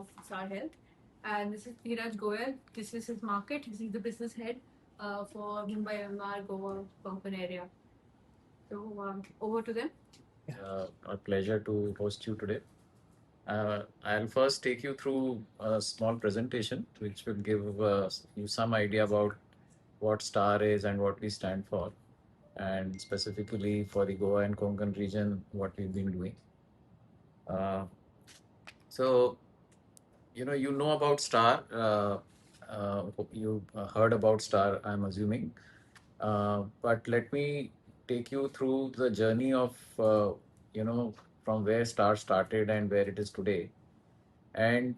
of Star Health. And this is Neeraj Goyal. This is his market. This is the business head for Mumbai, MR, Goa, Konkan area. So over to them. A pleasure to host you today. I'll first take you through a small presentation which will give you some idea about what STAR is and what we stand for, and specifically for the Goa and Konkan region, what we've been doing. Uh, so, you know about STAR. You heard about STAR, I'm assuming. But let me take you through the journey of, you know, from where STAR started and where it is today. And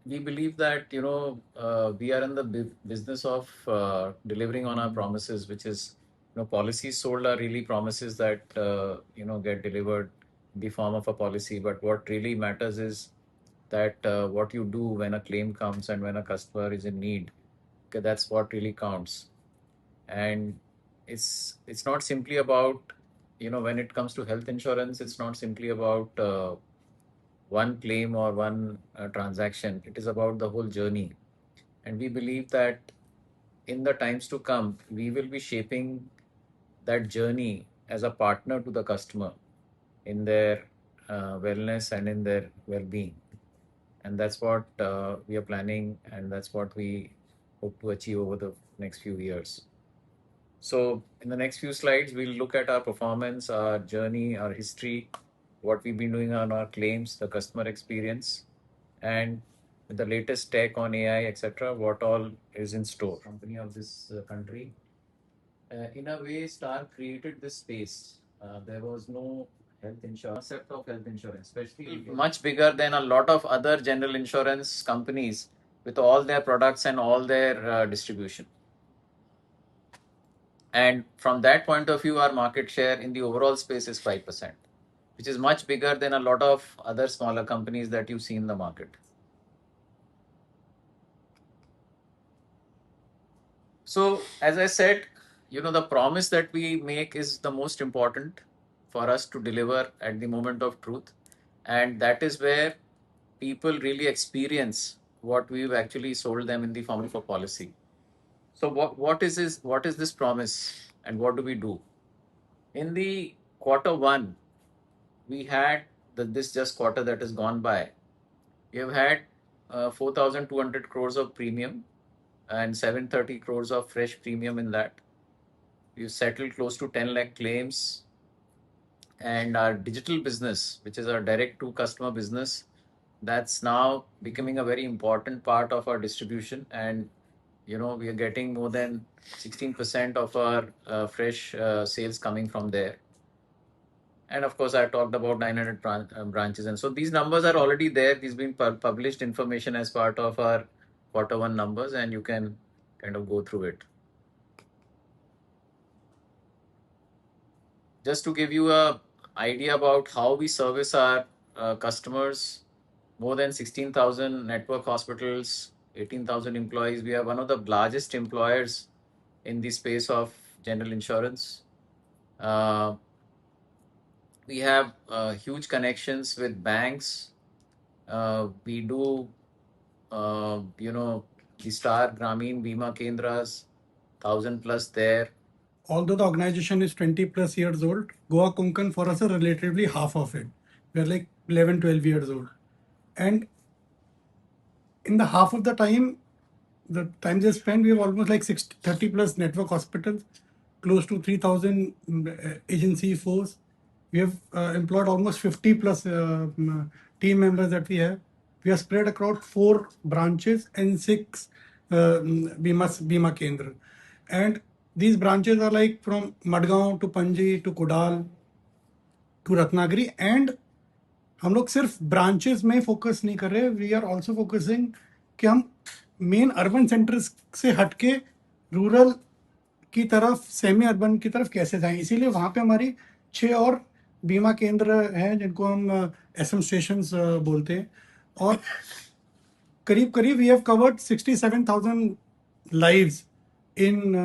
we believe that, we are in the business of delivering on our promises, which is, policies sold are really promises that, get delivered in the form of a policy. But what really matters is that what you do when a claim comes and when a customer is in need. Okay, that's what really counts. And it's not simply about, when it comes to health insurance, it's not simply about one claim or one transaction. It is about the whole journey. And we believe that in the times to come, we will be shaping that journey as a partner to the customer in their wellness and in their well-being. And that's what we are planning, and that's what we hope to achieve over the next few years. So, in the next few slides, we'll look at our performance, our journey, our history, what we've been doing on our claims, the customer experience, and the latest tech on AI, etc., what all is in store. Company of this country. In a way, Star created this space. There was no health insurance, concept of health insurance, especially much bigger than a lot of other general insurance companies with all their products and all their distribution. And from that point of view, our market share in the overall space is 5%, which is much bigger than a lot of other smaller companies that you see in the market. So, as I said, the promise that we make is the most important for us to deliver at the moment of truth. And that is where people really experience what we've actually sold them in the form of a policy. So, what is this promise and what do we do? In the quarter one, we had this just quarter that has gone by. We have had 4,200 crores of premium and 730 crores of fresh premium in that. We've settled close to 10 lakh claims. And our digital business, which is our direct to customer business, that's now becoming a very important part of our distribution. And, we are getting more than 16% of our fresh sales coming from there. And of course, I talked about 900 branches. And so these numbers are already there. These been published information as part of our quarter one numbers, and you can kind of go through it. Just to give you a idea about how we service our customers, more than 16,000 network hospitals, 18,000 employees. We are one of the largest employers in the space of general insurance. We have huge connections with banks. We do, the Star Grameen Bima Kendras, 1,000 plus there. Although the organization is 20 plus years old, Goa Konkan for us are relatively half of it. We're like 11, 12 years old. And in the half of the time they spend, we have almost like 30 plus network hospitals, close to 3,000 agency force. We have employed almost 50 plus team members that we have. We are spread across 4 branches and 6 Bima Kendra. And these branches are like from Madgaon to Panji to Kodal to Ratnagiri. And हम लोग सिर्फ branches में focus नहीं कर रहे, we are also focusing कि हम main urban centres से हटके रूरल की तरफ, सेमी अर्बन की तरफ कैसे जाएं. इसीलिए वहाँ पे हमारी 6 और बीमा केंद्र हैं जिनको हम एसएम स्टेशंस बोलते हैं. और करीब करीब we have covered 67,000 lives in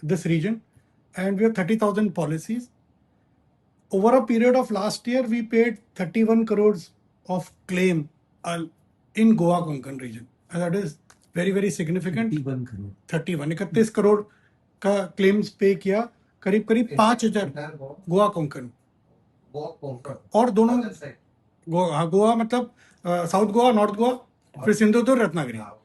this region, and we have 30,000 policies. Over a period of last year, we paid 31 crores of claim in Goa Konkan region. And that is very, very significant. 31 crore 31 crore का claims पे किया, करीब करीब 5,000 गोवा कोंकण और दोनों गोवा, हाँ, गोवा मतलब south Goa, north Goa, फिर सिंधुदुर्ग, रत्नागिरी। हाँ,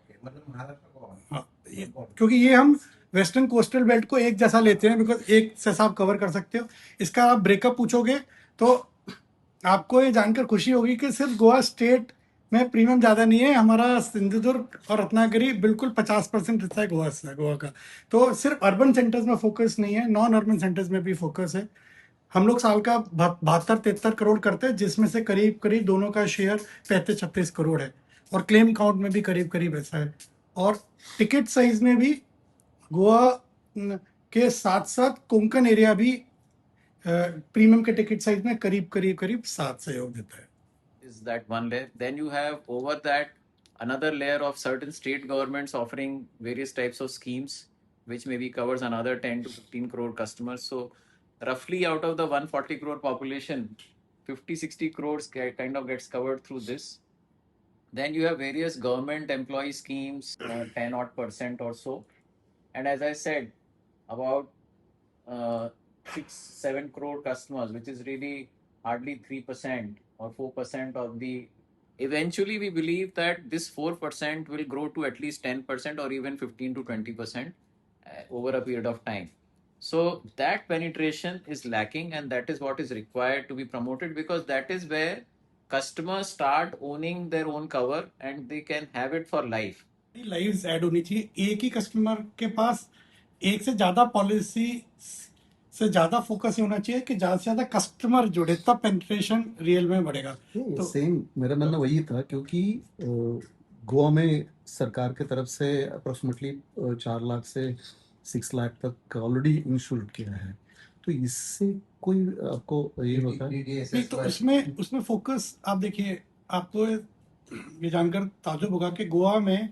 क्योंकि ये हम वेस्टर्न कोस्टल बेल्ट को एक जैसा लेते हैं, बिकॉज एक से आप कवर कर सकते हो। इसका आप ब्रेकअप पूछोगे तो आपको ये जानकर खुशी होगी कि सिर्फ गोवा स्टेट में प्रीमियम ज़्यादा नहीं है, हमारा सिंधुदुर्ग और रत्नागिरी बिल्कुल 50% हिस्सा है गोवा का। तो सिर्फ अर्बन सेंटर्स में फोकस नहीं है, नॉन अर्बन सेंटर्स में भी फोकस है। हम लोग साल का 72-73 करोड़ करते हैं, जिसमें से करीब करीब दोनों का शेयर 35-36 करोड़ है, और क्लेम काउंट में भी करीब करीब ऐसा है। और टिकट साइज में भी गोवा के साथ साथ कोंकण एरिया भी प्रीमियम के टिकट साइज में करीब करीब करीब 7 सहयोग देता है। Is that one layer? Then you have over that another layer of certain state governments offering various types of schemes, which maybe covers another 10 to 15 crore customers. So roughly out of the 140 crore population, 50-60 crores kind of gets covered through this. Then you have various government employee schemes, 10 odd percent or so. And as I said, about 6-7 crore customers, which is really hardly 3% or 4% of the. Eventually, we believe that this 4% will grow to at least 10% or even 15 to 20% over a period of time. So that penetration is lacking, and that is what is required to be promoted, because that is where customers start owning their own cover and they can have it for life. Lives add होनी चाहिए, एक ही customer के पास एक से ज्यादा policy से ज्यादा focus ये होना चाहिए कि ज्यादा से ज्यादा कस्टमर जुड़े, तब पेनिट्रेशन रियल में बढ़ेगा। तो सेम मेरा मानना वही था, क्योंकि गोवा में सरकार की तरफ से अप्रोक्सीमेटली 4 लाख से 6 लाख तक ऑलरेडी इंश्योर्ड किया है, तो इससे कोई आपको ये होता है? नहीं, तो उसमें फोकस आप देखिए, आपको ये जानकर ताजुब होगा कि गोवा में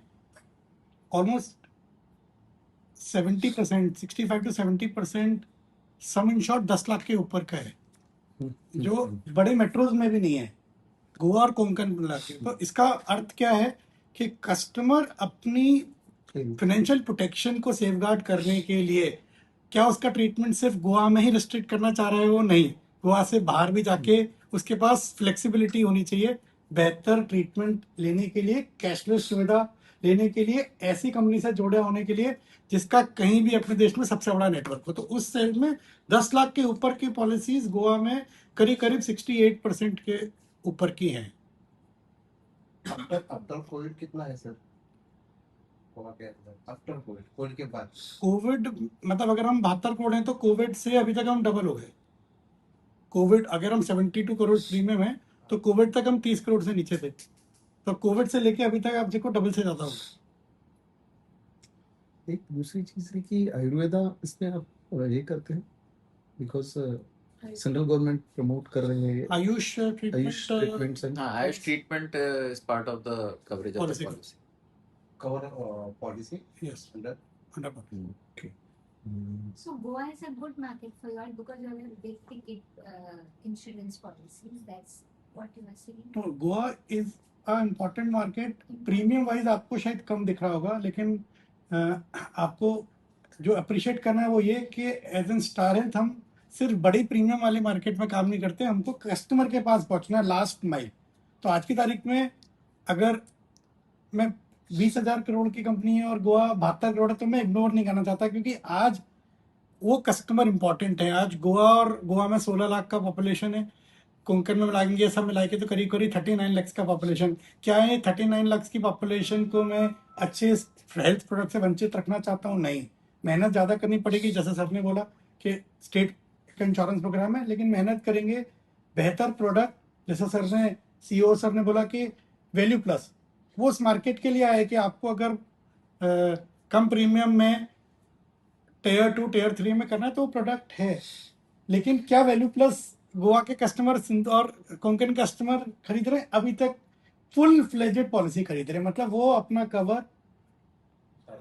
ऑलमोस्ट 70%, 65-70% सम इंश्योर्ड 10 लाख के ऊपर का है, जो बड़े मेट्रोज में भी नहीं है, गोवा और कोंकण मिला के। तो इसका अर्थ क्या है कि कस्टमर अपनी फाइनेंशियल प्रोटेक्शन को सेफगार्ड करने के लिए क्या उसका ट्रीटमेंट सिर्फ गोवा में ही रिस्ट्रिक्ट करना चाह रहा है, वो नहीं, गोवा से बाहर भी जाके उसके पास फ्लेक्सिबिलिटी होनी चाहिए बेहतर ट्रीटमेंट लेने के लिए, कैशलेस सुविधा लेने के लिए, ऐसी कंपनी से जुड़े होने के लिए जिसका कहीं भी अपने देश में सबसे बड़ा नेटवर्क हो। तो उस साइड में 10 लाख के ऊपर की पॉलिसीज गोवा में करीब करीब 68% के ऊपर की हैं। आफ्टर कोविड कितना है सर गोवा के अंदर? आफ्टर कोविड के बाद कोविड मतलब अगर हम 72 करोड़ हैं तो कोविड से अभी तक हम डबल हो गए। कोविड अगर हम 72 करोड़ प्रीमियम है तो कोविड तक हम 30 करोड़ से नीचे थे, तो कोविड से लेके अभी तक आप देखो डबल से ज्यादा हो गया। एक दूसरी चीज है कि आयुर्वेदा इसमें आप ये करते हैं, बिकॉज सेंट्रल गवर्नमेंट प्रमोट कर रहे हैं Ayush Ayush treatment treatments and Ayush treatment is part of the coverage of Policy. the policy. Cover policy yes under under So Goa is a good market for you all because you have a big ticket insurance policies. That's what you are saying. तो Goa is a important market. Premium wise आपको शायद कम दिख रहा होगा, लेकिन आपको जो appreciate करना है वो ये कि एज एन स्टार हेल्थ हम सिर्फ बड़ी प्रीमियम वाले मार्केट में काम नहीं करते, हमको कस्टमर के पास पहुंचना है, लास्ट माइल। तो आज की तारीख में अगर मैं 20,000 करोड़ की कंपनी है और गोवा 72 करोड़ है तो मैं इग्नोर नहीं करना चाहता, क्योंकि आज वो कस्टमर इंपॉर्टेंट है। आज गोवा में 16 लाख का पॉपुलेशन है, कोंकण में मिलाएंगे ये सब मिला के तो करीब करीब 39 लाख का पॉपुलेशन। क्या है 39 लाख की पॉपुलेशन को मैं अच्छे हेल्थ प्रोडक्ट से वंचित रखना चाहता हूँ? नहीं, मेहनत ज़्यादा करनी पड़ेगी। जैसे सर ने बोला कि स्टेट का इंश्योरेंस प्रोग्राम है, लेकिन मेहनत करेंगे बेहतर प्रोडक्ट। जैसे सर ने CEO सर ने बोला कि वैल्यू प्लस, वो उस मार्केट के लिए आया कि आपको अगर कम प्रीमियम में Tier 2 Tier 3 में करना है तो वो प्रोडक्ट है, लेकिन क्या वैल्यू प्लस गोवा के कस्टमर और कोंकण कस्टमर खरीद रहे हैं? अभी तक फुल फ्लेजेड पॉलिसी खरीद रहे हैं, मतलब वो अपना कवर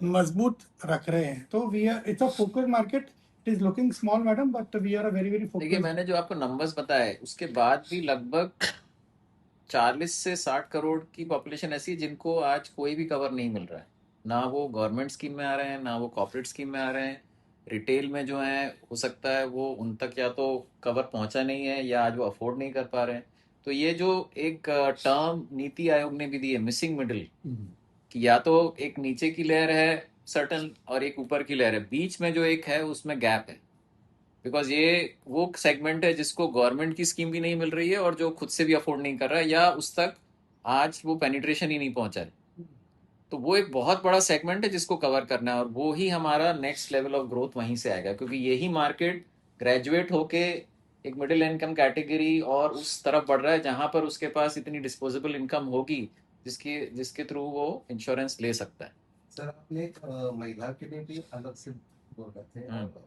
मजबूत रख रहे हैं। तो we are it's a focus market, it is looking small madam, but we are a very very देखिए, फोकस। मैंने जो आपको नंबर्स बताए उसके बाद भी लगभग 40 से 60 करोड़ की पॉपुलेशन ऐसी है जिनको आज कोई भी कवर नहीं मिल रहा है। ना वो गवर्नमेंट स्कीम में आ रहे हैं, ना वो कॉर्पोरेट स्कीम में आ रहे हैं। रिटेल में जो है, हो सकता है वो उन तक या तो कवर पहुंचा नहीं है या आज वो अफोर्ड नहीं कर पा रहे हैं। तो ये जो एक टर्म नीति आयोग ने भी दी है, मिसिंग मिडिल, कि या तो एक नीचे की लेयर है सर्टन और एक ऊपर की लेयर है, बीच में जो एक है उसमें गैप है। बिकॉज ये वो सेगमेंट है जिसको गवर्नमेंट की स्कीम भी नहीं मिल रही है और जो खुद से भी अफोर्ड नहीं कर रहा है, या उस तक आज वो पेनिट्रेशन ही नहीं पहुंचा है। तो वो एक बहुत बड़ा सेगमेंट है जिसको कवर करना है, और वो ही हमारा नेक्स्ट लेवल ऑफ ग्रोथ वहीं से आएगा, क्योंकि यही मार्केट ग्रेजुएट होके एक मिडिल इनकम कैटेगरी और उस तरफ बढ़ रहा है जहां पर उसके पास इतनी डिस्पोजेबल इनकम होगी जिसके जिसके थ्रू वो इंश्योरेंस ले सकता है। सर आपने एक महिला के लिए भी अलग से बोल रहे थे, और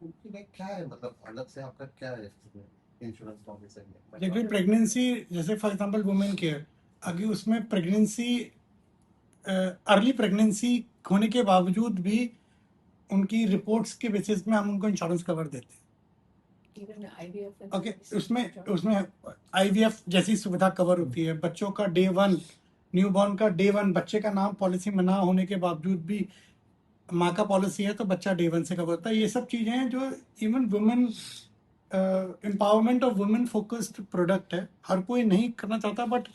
उनके लिए क्या है, मतलब अलग से आपका क्या है इंश्योरेंस पॉलिसी में? देखिए प्रेगनेंसी, जैसे फॉर एग्जांपल वुमेन केयर, अगर उसमें प्रेगनेंसी अर्ली प्रेगनेंसी होने के बावजूद भी उनकी रिपोर्ट्स के बेसिस में हम उनको इंश्योरेंस कवर देते हैं। Even IVF and okay, all this. उसमें आईवीएफ जैसी सुविधा कवर होती है। बच्चों का डे वन, न्यूबॉर्न का डे वन, बच्चे का नाम पॉलिसी में ना होने के बावजूद भी माँ का पॉलिसी है तो बच्चा डे वन से कवर होता है। ये सब चीज़ें हैं जो इवन वुमेन एम्पावरमेंट और वुमेन फोकस्ड प्रोडक्ट है। हर कोई नहीं करना चाहता, बट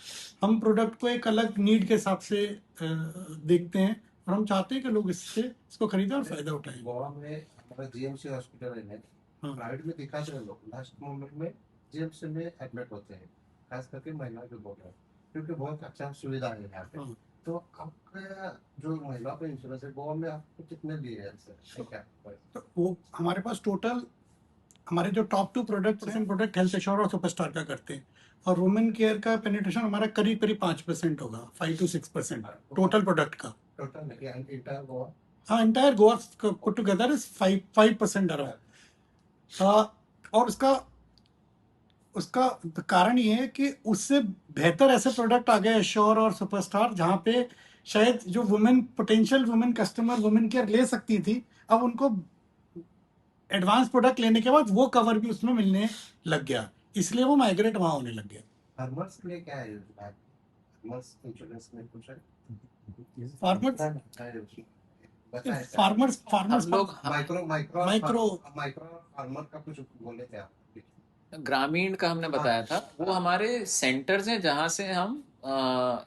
हम प्रोडक्ट को एक अलग नीड के हिसाब से देखते हैं और हम चाहते हैं कि लोग इसको खरीदें और फायदा उठाएं। गोवा में हमारा जीएमसी हॉस्पिटल है, हाँ। प्राइवेट में दिखाते हैं लोग, लास्ट मोमेंट में जीएमसी में एडमिट होते हैं, खास करके महिला के बोल रहे हैं, क्योंकि बहुत अच्छा सुविधा है यहाँ पे। हाँ। तो आपका जो महिला का इंश्योरेंस है गोवा में आपको कितने लिए हैं सर? क्या तो वो हमारे पास टोटल, हमारे जो टॉप 2 प्रोडक्ट हेल्थ एश्योर और सुपरस्टार का करते हैं, और वुमेन केयर का पेनिट्रेशन हमारा करीब करीब 5% होगा, 5 to 6% टोटल प्रोडक्ट का। टोटल नहीं, इंटायर गोवा? हाँ, entire Goa put together is 5% around. और उसका कारण ये है कि उससे बेहतर ऐसे प्रोडक्ट आ गए एश्योर और सुपरस्टार, जहाँ पे शायद जो potential women customer women care ले सकती थी, अब उनको एडवांस प्रोडक्ट लेने के बाद वो कवर भी उसमें मिलने लग गया, इसलिए वो माइग्रेट वहाँ होने लग गया। फार्मर्स के लिए क्या है फार्मर्स इंश्योरेंस में कुछ है? फार्मर्स हम लोग माइक्रो फार्मर का कुछ बोले थे आप? ग्रामीण का हमने बताया था, वो हमारे सेंटर्स हैं जहां से हम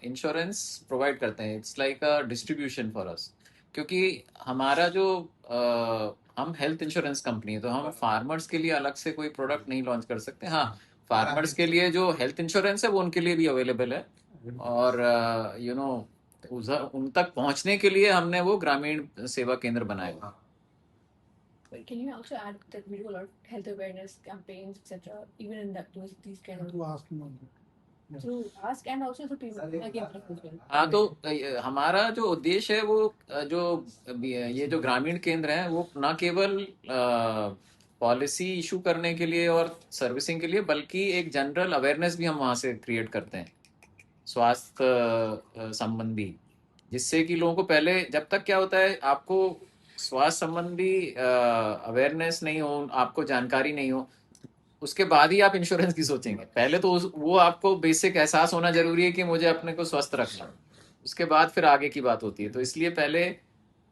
इंश्योरेंस प्रोवाइड करते हैं। It's like a distribution for us, क्योंकि हमारा जो हम हेल्थ इंश्योरेंस कंपनी है, तो हम फार्मर्स के लिए अलग से कोई प्रोडक्ट नहीं लॉन्च कर सकते। हाँ, फार्मर्स के लिए जो हेल्थ इंश्योरेंस है वो उनके लिए भी अवेलेबल है, और उन तक पहुंचने के लिए हमने वो ग्रामीण सेवा केंद्र बनाए। But can you also add that we do a lot of health awareness campaigns, etc. Even in these kind of through ask and also through people like as well. हाँ, तो हमारा जो उद्देश्य है वो ये जो ग्रामीण केंद्र हैं वो न केवल पॉलिसी इशू करने के लिए और सर्विसिंग के लिए, बल्कि एक जनरल अवेयरनेस भी हम वहाँ से क्रिएट करते हैं स्वास्थ्य संबंधी, जिससे कि लोगों को पहले, जब तक क्या होता है, आपको स्वास्थ्य संबंधी अवेयरनेस नहीं हो, आपको जानकारी नहीं हो, उसके बाद ही आप इंश्योरेंस की सोचेंगे। पहले तो वो आपको बेसिक एहसास होना जरूरी है कि मुझे अपने को स्वस्थ रखना, उसके बाद फिर आगे की बात होती है। तो इसलिए पहले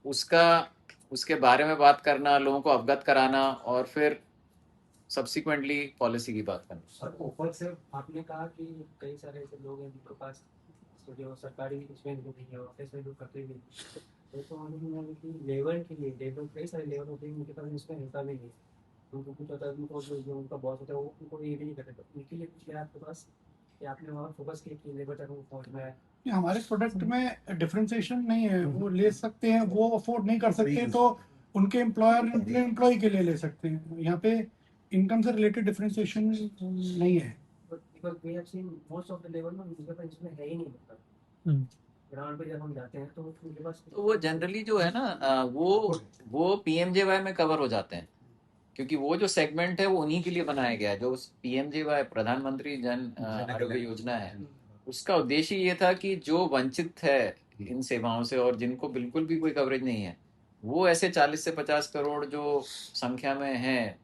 उसके बारे में बात करना, लोगों को अवगत कराना, और फिर सब्सिक्वेंटली पॉलिसी की बात करना। सर, ऊपर से आपने कहा कि कई सारे ऐसे लोग हैं जिनके पास जो सरकारी इसमें नहीं है, ऑफिस में जो करते भी तो उन्होंने कि लेबर के लिए कई सारे लेबर होते हैं उनके पास इसमें होता नहीं है, उनको कुछ होता है, उनको जो उनका बॉस होता है वो उनको ये भी नहीं करते, तो उनके लिए कुछ है आपके पास कि आपने वहाँ फोकस किया कि लेबर तक वो पहुँचना है? हमारे प्रोडक्ट में डिफरेंशिएशन नहीं है, वो ले सकते हैं, वो अफोर्ड नहीं कर सकते तो उनके एम्प्लॉयर अपने एम्प्लॉय के लिए ले सकते हैं। यहाँ पे इनकम से रिलेटेड डिफरेंशिएशन नहीं है। Because we have seen most of the level में उनके पास इसमें है ही नहीं, मतलब ग्राउंड पे जब हम जाते हैं तो उनके पास, तो वो जनरली जो है ना, वो पीएमजेवाई में कवर हो जाते हैं, क्योंकि वो जो सेगमेंट है वो उन्हीं के लिए बनाया गया है। जो पीएमजेवाई प्रधानमंत्री जन आरोग्य योजना है, उसका उद्देश्य ये था कि जो वंचित है इन सेवाओं से और जिनको बिल्कुल भी कोई कवरेज नहीं है, वो ऐसे 40 से 50 करोड़ जो संख्या में है,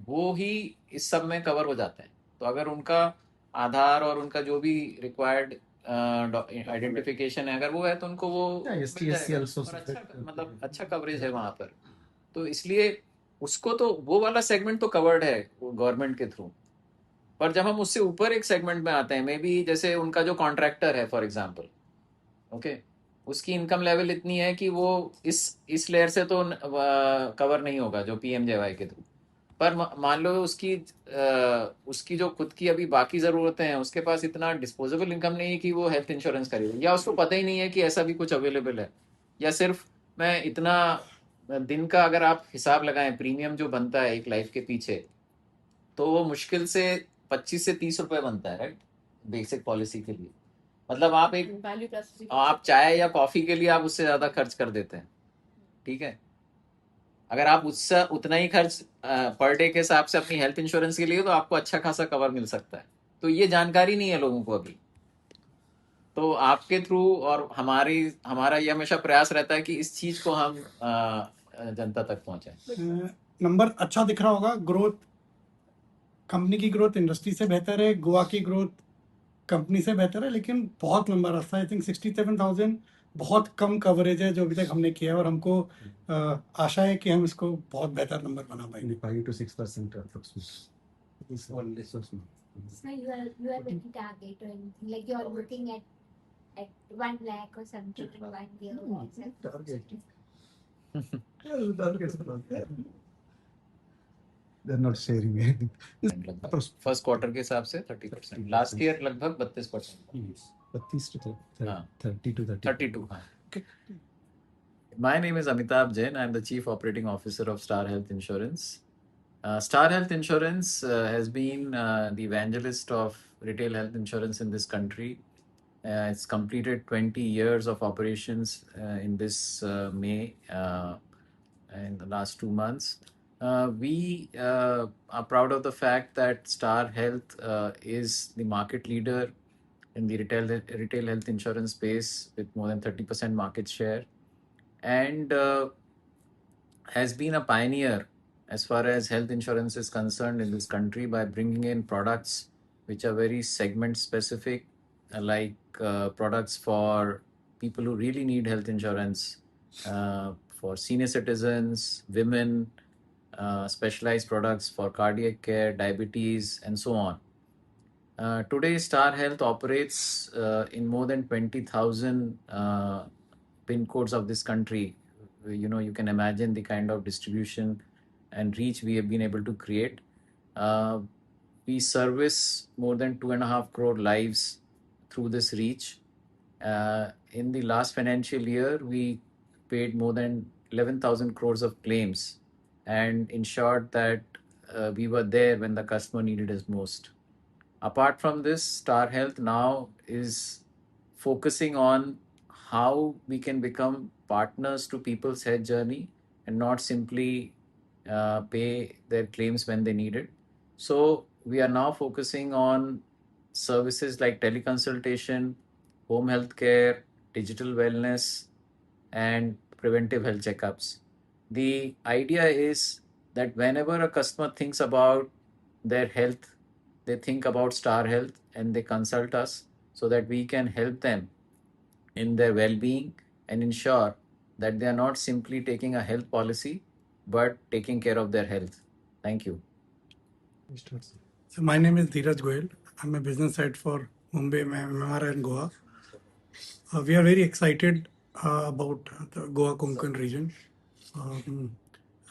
वो ही इस सब में कवर हो जाते हैं। तो अगर उनका आधार और उनका जो भी रिक्वायर्ड आइडेंटिफिकेशन है, अगर वो है तो उनको वो Yeah, मिल STSC जाएगा। also और अच्छा support. मतलब अच्छा कवरेज है वहाँ पर, तो इसलिए उसको तो वो वाला सेगमेंट तो कवर्ड है गवर्नमेंट के थ्रू। पर जब हम उससे ऊपर एक सेगमेंट में आते हैं, मे बी जैसे उनका जो कॉन्ट्रैक्टर है फॉर एग्जांपल, ओके, उसकी इनकम लेवल इतनी है कि वो इस लेयर से तो कवर नहीं होगा जो पीएमजेवाई के थ्रू। पर मान लो उसकी जो खुद की अभी बाकी ज़रूरतें हैं, उसके पास इतना डिस्पोजेबल इनकम नहीं है कि वो हेल्थ इंश्योरेंस खरीदे, या उसको पता ही नहीं है कि ऐसा भी कुछ अवेलेबल है, या सिर्फ मैं इतना दिन का अगर आप हिसाब लगाएं प्रीमियम जो बनता है एक लाइफ के पीछे, तो वो मुश्किल से 25 से 30 रुपए बनता है, राइट, बेसिक पॉलिसी के लिए। मतलब आप एक वैल्यू प्लस आप चाय या कॉफी के लिए आप उससे ज्यादा खर्च कर देते हैं, ठीक है। अगर आप उससे उतना ही खर्च पर डे के हिसाब से अपनी हेल्थ इंश्योरेंस के लिए, तो आपको अच्छा खासा कवर मिल सकता है। तो ये जानकारी नहीं है लोगों को अभी, तो आपके थ्रू और हमारा ये हमेशा प्रयास रहता है कि इस चीज को हम जनता तक पहुंचाएं। नंबर अच्छा दिख रहा होगा, ग्रोथ कंपनी की ग्रोथ इंडस्ट्री से बेहतर है, गोवा की ग्रोथ कंपनी से बेहतर है, लेकिन बहुत लंबा रास्ता है। आई थिंक 67,000 बहुत कम कवरेज है जो अभी तक हमने किया है, और हमको आशा है कि हम इसको बहुत बेहतर नंबर बना पाएंगे। 5 to 6% approximately. It's only so small. So you are looking target or anything like you are looking at 1 lakh or something in 1 year. or something. Target. They're not sharing anything. लगभग first quarter के हिसाब से 30%, last year लगभग 32%। 32 to हाँ। 30 to 32, हाँ। My name is Amitabh Jain. I'm the Chief Operating Officer of Star Health Insurance. Star Health Insurance has been the evangelist of retail health insurance in this country. It's completed 20 years of operations in this May, in the last 2 months. We are proud of the fact that Star Health is the market leader in the retail health insurance space with more than 30% market share, and has been a pioneer as far as health insurance is concerned in this country by bringing in products which are very segment specific, like products for people who really need health insurance, for senior citizens, women, specialized products for cardiac care, diabetes, and so on. Today, Star Health operates in more than 20,000 pin codes of this country. You can imagine the kind of distribution and reach we have been able to create. We service more than 2.5 crore lives through this reach. In the last financial year, we paid more than 11,000 crores of claims and ensured that we were there when the customer needed us most. Apart from this, Star Health now is focusing on how we can become partners to people's health journey and not simply pay their claims when they need it. So we are now focusing on services like teleconsultation, home health care, digital wellness, and preventive health checkups. The idea is that whenever a customer thinks about their health, they think about Star Health and they consult us so that we can help them in their well being and ensure that they are not simply taking a health policy but taking care of their health. Thank you. So my name is Dheeraj Goyal. I'm a business head for Mumbai, Myanmar, and Goa. We are very excited about the Goa Konkan region. Um,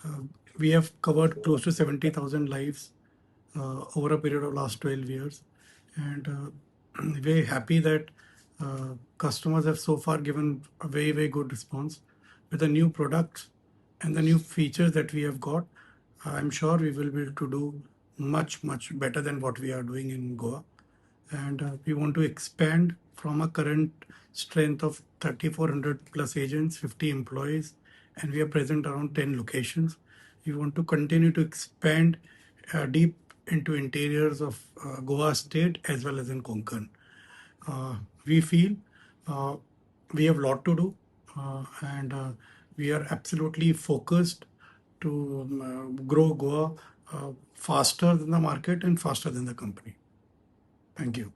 uh, we have covered close to 70,000 lives over a period of last 12 years, and very happy that customers have so far given a very, very good response with the new products and the new features that we have got. I'm sure we will be able to do much, much better than what we are doing in Goa. And we want to expand from a current strength of 3,400 plus agents, 50 employees, and we are present around 10 locations. We want to continue to expand deep into interiors of Goa state as well as in Konkan. We feel we have a lot to do, and we are absolutely focused to grow Goa faster than the market and faster than the company. Thank you.